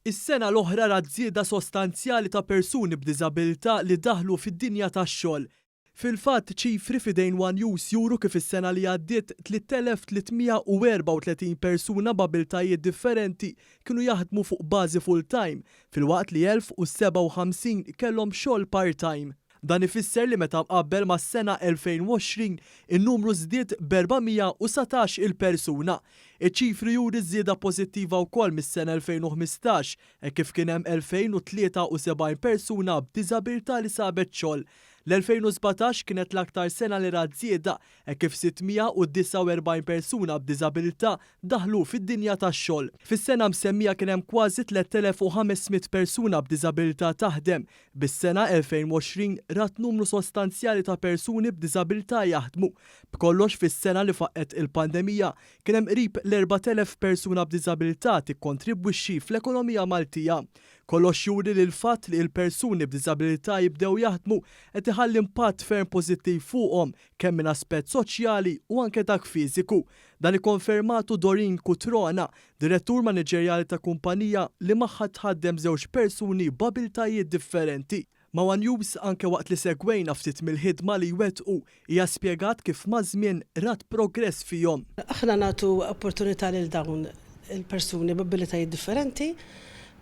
Is-sena l-oħra rat żieda sostanzjali ta' persuni b'diżabilità li daħlu fid-dinja tax-xogħol. Fil-fatt ċifri f'idejn One Use juru kif is-sena li għaddiet 3334 persuna b'abiltajiet differenti kienu jaħdmu fuq bażi full-time, filwaqt li 1057 kellhom xogħol part-time. Dan ifisser li meta mqabbel mas-sena 2020 in-numru żdied b'417 il-persuna. Iċ-ċifri juri żieda pożittiva wkoll mis-sena 2015 kif kien hemm 2073 persuna b'diżabilità li sabet xogħol. L-2017 kienet l-aktar sena li rat żieda kif 649 persuna b'diżabilità daħlu fid-dinja tax-xogħol. Fis-sena msemmija kien hemm kważi 3500 persuna b'diżabilità taħdem. Bis-sena 2020 rat numru sostanzjali ta' persuni b'diżabilità jaħdmu. B'kollox fis-sena li faqqet il-pandemija kien hemm qrib l-4000 persuna b'diżabilità tikkontribwixxi fl-ekonomija Maltija. Kollox juri li l-fatt li l-persuni b'diżabilità jibdew jaħdmu qed iħalli impatt ferm pożittiv fuqhom kemm minn aspett soċjali u anke dak fiżiku. Dan ikkonfermatu Doreen Cutrona, direttur maniġerjali ta' kumpanija li magħha tħaddem żewġ persuni b'abiltajiet differenti. Ma' One Use anke waqt li segwejna ftit mill-ħidma li jwettqu hija spjegat kif maż-żmien rat progress fihom. Aħna nagħtu opportunità lil dawn il-persuni b'abilitajiet differenti.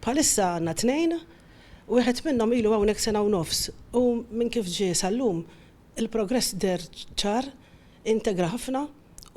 Bħalissa għandna tnejn u wieħed minnhom ilu hawnhekk sena u nofs u minn kif ġie sal-lum il-progress der ċar, integra ħafna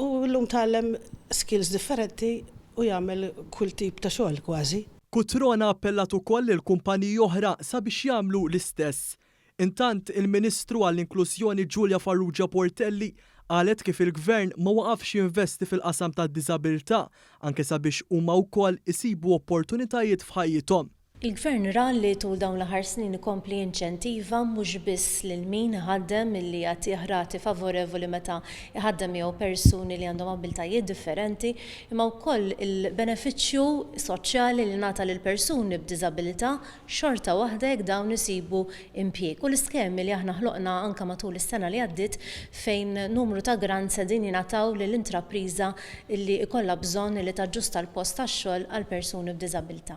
u llum tgħallem skills differenti u jagħmel kull tip ta' xogħol kważi. Cutrona appellat ukoll lil kumpaniji oħra sabiex jagħmlu l-istess. Intant il-Ministru għall-Inklużjoni Giulia Farrugia Portelli qalet kif il-Gvern ma waqafx jinvesti fil-qasam tad-diżabilità anke sabiex huma wkoll isibu opportunitajiet f'ħajjithom. Il-Gvern ra li tul dawn l-aħħar snin ikompli inċentiva mhux biss lil min iħaddem illi jagħtih rati favorevoli meta iħaddem jew persuni li għandhom abiltajiet differenti, imma wkoll il-benefiċċju soċjali li ngħata lil persuni b'diżabilità xorta waħda jekk dawn isibu impjieg. U l-iskemi li aħna ħloqna anke matul is-sena li għaddiet fejn numru ta' grants qegħdin jingħataw lill-intrapriża illi ikollha bżonn li taġġusta l-post tax-xogħol għal persuni b'diżabilità.